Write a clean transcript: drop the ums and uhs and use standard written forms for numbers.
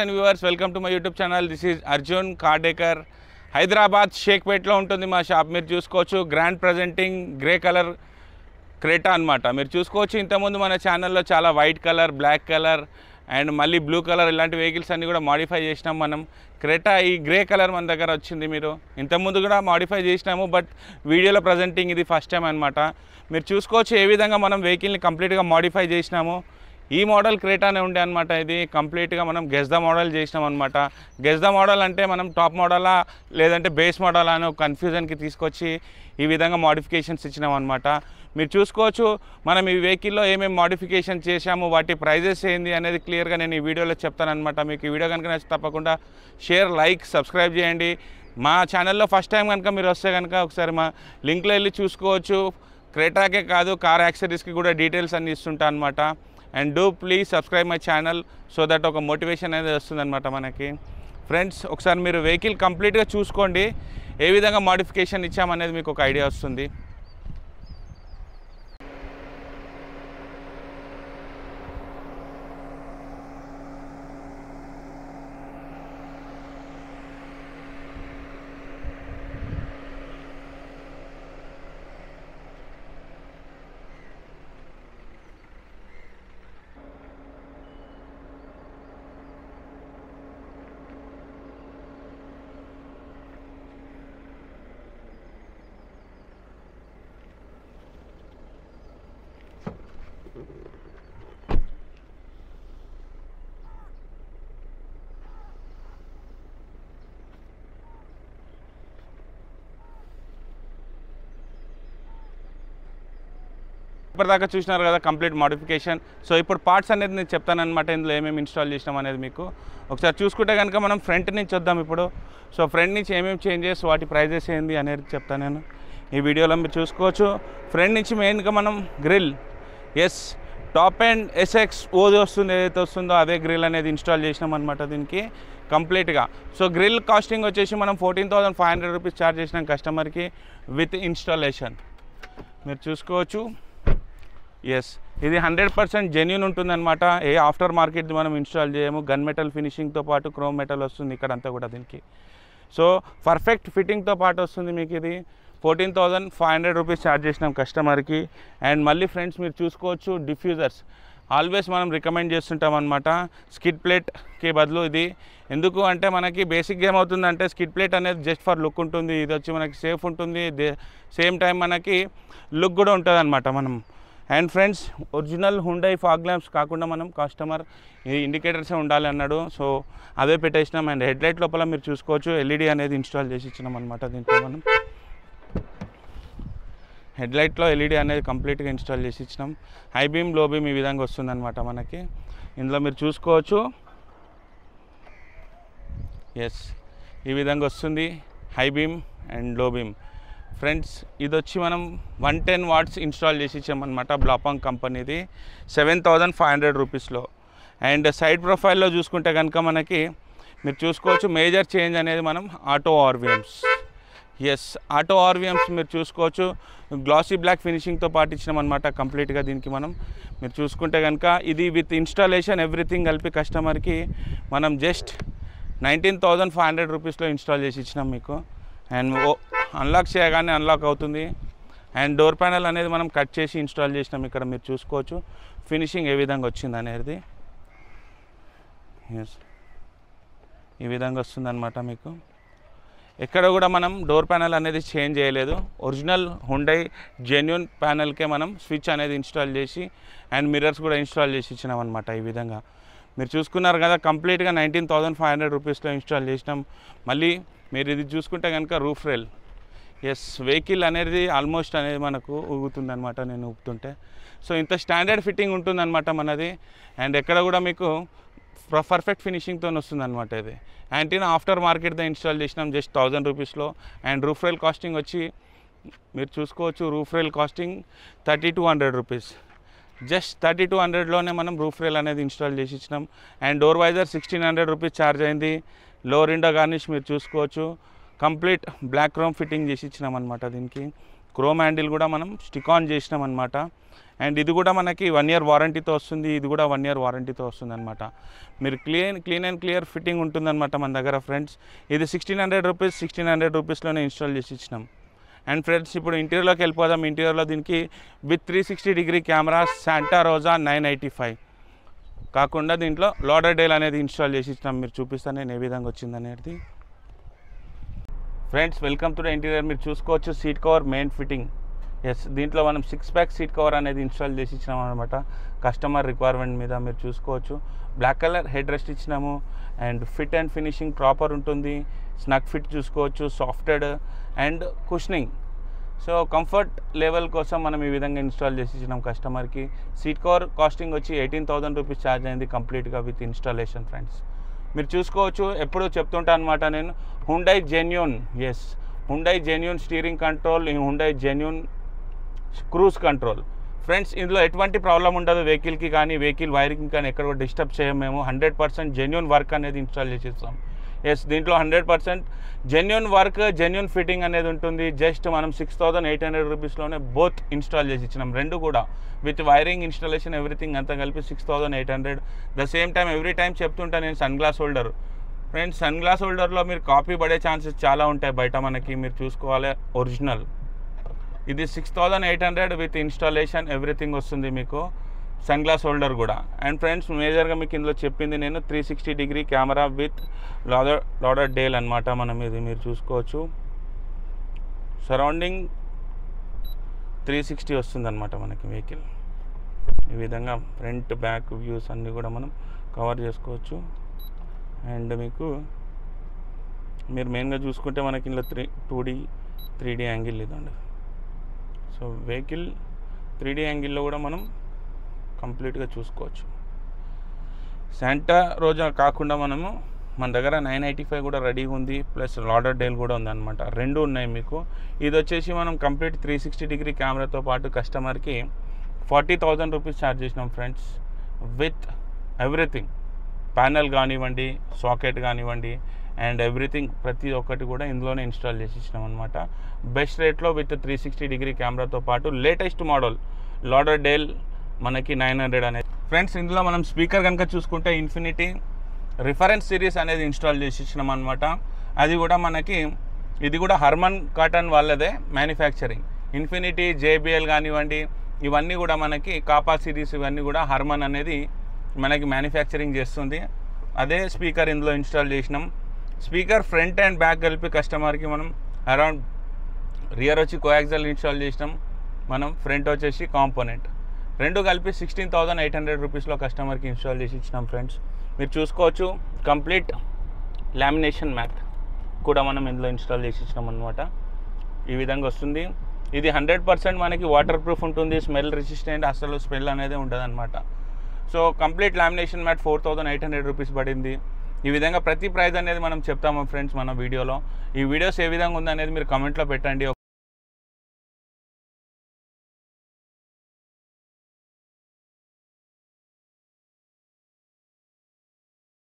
And viewers, welcome to my YouTube channel. This is Arjun Kardekar. Hyderabad షేక్పేట్లో ఉంటుంది మా shop. మీరు చూసుకోవచ్చు grand presenting grey colour Creta అనమాట. మీరు చూసుకోవచ్చు ఇంతకుముందు మన ఛానల్లో చాలా white colour, black colour and మళ్ళీ బ్లూ కలర్ ఇలాంటి వెహికల్స్ అన్నీ కూడా మాడిఫై చేసినాం మనం. క్రెటా ఈ గ్రే కలర్ మన దగ్గర వచ్చింది. మీరు ఇంతకుముందు కూడా మాడిఫై చేసినాము, బట్ వీడియోలో ప్రజెంటింగ్ ఇది ఫస్ట్ టైం అనమాట. మీరు చూసుకోవచ్చు ఏ విధంగా మనం వెహికల్ని కంప్లీట్గా మాడిఫై చేసినాము. ఈ మోడల్ క్రేటానే ఉండే అనమాట. ఇది కంప్లీట్గా మనం గెస్ ద మోడల్ చేసినాం అనమాట. గెస్ ద మోడల్ అంటే మనం టాప్ మోడలా లేదంటే బేస్ మోడల్ అని కన్ఫ్యూజన్కి తీసుకొచ్చి ఈ విధంగా మోడిఫికేషన్స్ ఇచ్చినాం అనమాట. మీరు చూసుకోవచ్చు మనం ఈ వెహికల్లో ఏమేమి మోడిఫికేషన్ చేశాము, వాటి ప్రైజెస్ ఏంది అనేది క్లియర్గా నేను ఈ వీడియోలో చెప్తానమాట. మీకు ఈ వీడియో కనుక నచ్చి తప్పకుండా షేర్, లైక్, సబ్స్క్రైబ్ చేయండి. మా ఛానల్లో ఫస్ట్ టైం కనుక మీరు వస్తే కనుక ఒకసారి మా లింక్లో వెళ్ళి చూసుకోవచ్చు. క్రేటాకే కాదు కార్ యాక్సెసరీస్కి కూడా డీటెయిల్స్ అన్నీ ఇస్తుంటా అనమాట. And do please subscribe my channel so that ఒక మోటివేషన్ అనేది వస్తుందన్నమాట మనకి. ఫ్రెండ్స్, ఒకసారి మీరు వెహికల్ కంప్లీట్గా చూసుకోండి, ఏ విధంగా మోడిఫికేషన్ ఇచ్చామనేది మీకు ఒక ఐడియా వస్తుంది. ఇప్పటిదాకా చూసినారు కదా కంప్లీట్ మోడిఫికేషన్. సో ఇప్పుడు పార్ట్స్ అనేది నేను చెప్తానమాట, ఇందులో ఏమేమి ఇన్స్టాల్ చేసినాం అనేది మీకు ఒకసారి చూసుకుంటే కనుక మనం ఫ్రంట్ నుంచి వద్దాం ఇప్పుడు. సో ఫ్రంట్ నుంచి ఏమేమి చేంజెస్, వాటి ప్రైజెస్ ఏంది అనేది చెప్తాను నేను ఈ వీడియోలో. మీరు చూసుకోవచ్చు ఫ్రంట్ నుంచి మెయిన్గా మనం grille, S top and SX ఓది వస్తుంది, ఏదైతే వస్తుందో అదే గ్రిల్ అనేది ఇన్స్టాల్ చేసినాం అనమాట దీనికి కంప్లీట్గా. సో గ్రిల్ కాస్టింగ్ వచ్చేసి మనం 14,500 రూపీస్ ఛార్జ్ చేసినాం కస్టమర్కి విత్ ఇన్స్టాలేషన్. మీరు చూసుకోవచ్చు. ఎస్, ఇది 100% జెన్యూన్ ఉంటుందన్నమాట. ఏ ఆఫ్టర్ మార్కెట్ మనం ఇన్స్టాల్ చేయము. గన్ మెటల్ ఫినిషింగ్తో పాటు క్రోమ్ మెటల్ వస్తుంది ఇక్కడ అంతా కూడా దీనికి. సో పర్ఫెక్ట్ ఫిట్టింగ్తో పాటు వస్తుంది మీకు. ఇది 14,500 రూపీస్ ఛార్జ్ చేసినాం కస్టమర్కి. అండ్ మళ్ళీ ఫ్రెండ్స్ మీరు చూసుకోవచ్చు డిఫ్యూజర్స్ ఆల్వేస్ మనం రికమెండ్ చేస్తుంటాం అనమాట స్కిడ్ ప్లేట్కి బదులు ఇది. ఎందుకు అంటే మనకి బేసిక్గా ఏమవుతుందంటే స్కిడ్ ప్లేట్ అనేది జస్ట్ ఫర్ లుక్ ఉంటుంది, ఇది వచ్చి మనకి సేఫ్ ఉంటుంది, సేమ్ టైం మనకి లుక్ కూడా ఉంటుంది అనమాట మనం. And friends, original Hyundai fog lamps కాకుండా మనం కస్టమర్ ఈ ఇండికేటర్సే ఉండాలి అన్నాడు, సో అవే పెట్టేసినాం. అండ్ హెడ్లైట్ లోపల మీరు చూసుకోవచ్చు ఎల్ఈడి అనేది ఇన్స్టాల్ చేసి ఇచ్చినాం అనమాట. దీంట్లో మనం హెడ్లైట్లో ఎల్ఈడి అనేది కంప్లీట్గా ఇన్స్టాల్ చేసి ఇచ్చినాం. హై బీమ్, లో బీమ్ ఈ విధంగా వస్తుందన్నమాట మనకి. ఇందులో మీరు చూసుకోవచ్చు. ఎస్, ఈ విధంగా వస్తుంది హై బీమ్ అండ్ లో బీమ్. ఫ్రెండ్స్, ఇది వచ్చి మనం 110 వాట్స్ ఇన్స్టాల్ చేసి ఇచ్చామన్నమాట బ్లాపాంగ్ కంపెనీది 7,500 రూపీస్లో. అండ్ సైడ్ ప్రొఫైల్లో చూసుకుంటే కనుక మనకి మీరు చూసుకోవచ్చు మేజర్ చేంజ్ అనేది మనం ఆటో ఆర్విఎమ్స్. ఎస్, ఆటో ఆర్విఎమ్స్ మీరు చూసుకోవచ్చు గ్లాసీ బ్లాక్ ఫినిషింగ్తో పాటు ఇచ్చినామన్నమాట కంప్లీట్గా దీనికి మనం. మీరు చూసుకుంటే కనుక ఇది విత్ ఇన్స్టాలేషన్ ఎవ్రీథింగ్ కలిపి కస్టమర్కి మనం జస్ట్ 19,500 రూపీస్లో ఇన్స్టాల్ చేసి ఇచ్చినాం మీకు. అండ్ అన్లాక్ చేయగానే అన్లాక్ అవుతుంది. అండ్ డోర్ ప్యానెల్ అనేది మనం కట్ చేసి ఇన్స్టాల్ చేసినాం ఇక్కడ. మీరు చూసుకోవచ్చు ఫినిషింగ్ ఏ విధంగా వచ్చింది అనేది. ఎస్, ఈ విధంగా వస్తుందన్నమాట మీకు. ఎక్కడ కూడా మనం డోర్ ప్యానెల్ అనేది చేంజ్ చేయలేదు. ఒరిజినల్ హుండై జెన్యూన్ ప్యానెల్కే మనం స్విచ్ అనేది ఇన్స్టాల్ చేసి అండ్ మిర్రర్స్ కూడా ఇన్స్టాల్ చేసి ఇచ్చినాం అనమాట. ఈ విధంగా మీరు చూసుకున్నారు కదా కంప్లీట్గా 19,500 రూపీస్లో ఇన్స్టాల్ చేసినాం. మళ్ళీ మీరు ఇది చూసుకుంటే కనుక రూఫ్ రైల్. ఎస్, వెహికల్ అనేది ఆల్మోస్ట్ అనేది మనకు ఊగుతుందనమాట నేను ఊపుతుంటే. సో ఇంత స్టాండర్డ్ ఫిట్టింగ్ ఉంటుందన్నమాట మనది. అండ్ ఎక్కడ కూడా మీకు పర్ఫెక్ట్ ఫినిషింగ్తో వస్తుందన్నమాట ఇది. యాంటీనా ఆఫ్టర్ మార్కెట్తో ఇన్స్టాల్ చేసినాం జస్ట్ 1,000 రూపీస్లో. అండ్ రూఫ్ రైల్ కాస్టింగ్ వచ్చి మీరు చూసుకోవచ్చు roof rail casting 3,200 rupees. Just 3,200లోనే మనం రూఫ్ రైల్ అనేది ఇన్స్టాల్ చేసి ఇచ్చినాం. And door visor 1,600 rupees charge అయింది. లోవర్ విండో గార్నిష్ మీరు చూసుకోవచ్చు కంప్లీట్ బ్లాక్ క్రోమ్ ఫిట్టింగ్ చేసి ఇచ్చినాం అనమాట దీనికి. క్రోమ్ హ్యాండిల్ కూడా మనం స్టిక్ ఆన్ చేసినాం అనమాట. అండ్ ఇది కూడా మనకి 1 year వారంటీతో వస్తుంది, ఇది కూడా 1 year వారంటీతో వస్తుంది అనమాట. మీరు క్లీన్ అండ్ క్లియర్ ఫిట్టింగ్ ఉంటుందన్నమాట మన దగ్గర ఫ్రెండ్స్. ఇది 1600 రూపీస్లోనే ఇన్స్టాల్ చేసి ఇచ్చినాం. అండ్ ఫ్రెండ్స్ ఇప్పుడు ఇంటీరియర్లోకి వెళ్ళిపోదాం. ఇంటీరియర్లో దీనికి విత్ 360 కెమెరా శాంటా రోజా 985 కాకుండా దీంట్లో లాడర్డేల్ అనేది ఇన్స్టాల్ చేసి ఇచ్చినాం. మీరు చూపిస్తాను నేను ఏ విధంగా వచ్చింది అనేది. Friends welcome to the interior. మీరు చూసుకోవచ్చు seat cover main fitting. Yes, దీంట్లో మనం 6 pack సీట్ కవర్ అనేది ఇన్స్టాల్ చేసి ఇచ్చినాం అనమాట కస్టమర్ రిక్వైర్మెంట్ మీద. మీరు చూసుకోవచ్చు బ్లాక్ కలర్ హెడ్ రెస్ట్ ఇచ్చినాము. And fit and finishing proper ఉంటుంది. స్నగ్ ఫిట్ చూసుకోవచ్చు, softed and cushioning. So comfort level కోసం మనం ఈ విధంగా ఇన్స్టాల్ చేసి ఇచ్చినాం కస్టమర్కి. సీట్ కవర్ కాస్టింగ్ వచ్చి 18,000 రూపీస్ ఛార్జ్ అయింది కంప్లీట్గా విత్ ఇన్స్టాలేషన్ ఫ్రెండ్స్. మీరు చూసుకోవచ్చు ఎప్పుడూ చెప్తుంటా అనమాట నేను, Hyundai genuine. Yes, Hyundai genuine steering control, Hyundai genuine cruise control friends. ఇందులో ఎటువంటి ప్రాబ్లం ఉండదు వెహికల్కి కానీ వెహికల్ వైరింగ్ కానీ ఎక్కడ కూడా డిస్టర్బ్ చేయం మేము. 100% జెన్యూన్ వర్క్ అనేది ఇన్స్టాల్ చేసేస్తాం. ఎస్, దీంట్లో 100% జెన్యూన్ వర్క్, జెన్యూన్ ఫిట్టింగ్ అనేది ఉంటుంది. జస్ట్ మనం 6,800 రూపీస్లోనే బోత్ ఇన్స్టాల్ చేసి ఇచ్చినాం, రెండు కూడా విత్ వైరింగ్ ఇన్స్టాలేషన్ ఎవ్రీథింగ్ అంతా కలిపి 6,800. The same time every time చెప్తుంటా నేను sun glass holder friends. Sun glass హోల్డర్లో మీరు కాపీ పడే ఛాన్సెస్ చాలా ఉంటాయి బయట మనకి, మీరు చూసుకోవాలి ఒరిజినల్. ఇది 6,800 విత్ ఇన్స్టాలేషన్ ఎవ్రీథింగ్ వస్తుంది మీకు సన్ గ్లాస్ హోల్డర్ కూడా. అండ్ ఫ్రెండ్స్ మేజర్గా మీకు ఇందులో చెప్పింది నేను 360 కెమెరా విత్ లాడర్డేల్ అనమాట మనం. ఇది మీరు చూసుకోవచ్చు సరౌండింగ్ 360 వస్తుంది అనమాట మనకి వెహికల్. ఈ విధంగా ఫ్రంట్ బ్యాక్ వ్యూస్ అన్నీ కూడా మనం కవర్ చేసుకోవచ్చు. అండ్ మీకు మీరు మెయిన్గా చూసుకుంటే మనకి ఇందులో 2D 3D యాంగిల్ ఇదండి. సో వెహికల్ 3D యాంగిల్లో కూడా మనం కంప్లీట్గా చూసుకోవచ్చు. శాంటా రోజా కాకుండా మనము మన దగ్గర 985 కూడా రెడీగా ఉంది, ప్లస్ లాడర్డేల్ కూడా ఉందన్నమాట. రెండు ఉన్నాయి మీకు. ఇది వచ్చేసి మనం కంప్లీట్ 360 కెమెరాతో పాటు కస్టమర్కి 40,000 రూపీస్ ఛార్జ్ చేసినాం ఫ్రెండ్స్ విత్ ఎవ్రీథింగ్. ప్యానల్ కానివ్వండి, సాకెట్ కానివ్వండి అండ్ ఎవ్రీథింగ్ ప్రతి ఒక్కటి కూడా ఇందులోనే ఇన్స్టాల్ చేసి ఇచ్చినాం అనమాట. బెస్ట్ రేట్లో విత్ 360 కెమెరాతో పాటు లేటెస్ట్ మోడల్ లాడర్డేల్ మనకి 900 అనేది. ఫ్రెండ్స్ ఇందులో మనం స్పీకర్ కనుక చూసుకుంటే ఇన్ఫినిటీ రిఫరెన్స్ సిరీస్ అనేది ఇన్స్టాల్ చేసి ఇచ్చినాం అనమాట. అది కూడా మనకి ఇది కూడా హర్మన్ కాటన్ వాళ్ళదే మ్యానుఫ్యాక్చరింగ్. ఇన్ఫినిటీ, JBL కానివ్వండి ఇవన్నీ కూడా మనకి కాపా సిరీస్ ఇవన్నీ కూడా హర్మన్ అనేది మనకి మ్యానుఫ్యాక్చరింగ్ చేస్తుంది. అదే స్పీకర్ ఇందులో ఇన్స్టాల్ చేసినాం. స్పీకర్ ఫ్రంట్ అండ్ బ్యాక్ కలిపి కస్టమర్కి మనం అరౌండ్ రియర్ వచ్చి కోయాక్సల్ ఇన్స్టాల్ చేసినాం, మనం ఫ్రంట్ వచ్చేసి కాంపోనెంట్, రెండు కలిపి 16,800 రూపీస్లో కస్టమర్కి ఇన్స్టాల్ చేసి ఇచ్చినాం ఫ్రెండ్స్. మీరు చూసుకోవచ్చు కంప్లీట్ లామినేషన్ మ్యాట్ కూడా మనం ఇందులో ఇన్స్టాల్ చేసి ఇచ్చినాం అనమాట. ఈ విధంగా వస్తుంది. ఇది 100% మనకి వాటర్ ప్రూఫ్ ఉంటుంది, స్మెల్ రెసిస్టెంట్, అసలు స్మెల్ అనేది ఉండదు అనమాట. So complete lamination matte 4,800 rupees పడింది. ఈ విధంగా ప్రతి ప్రైస్ అనేది మనం చెప్తాము ఫ్రెండ్స్ మన వీడియోలో. ఈ వీడియోస్ ఏ విధంగా ఉందనేది మీరు కామెంట్లో పెట్టండి.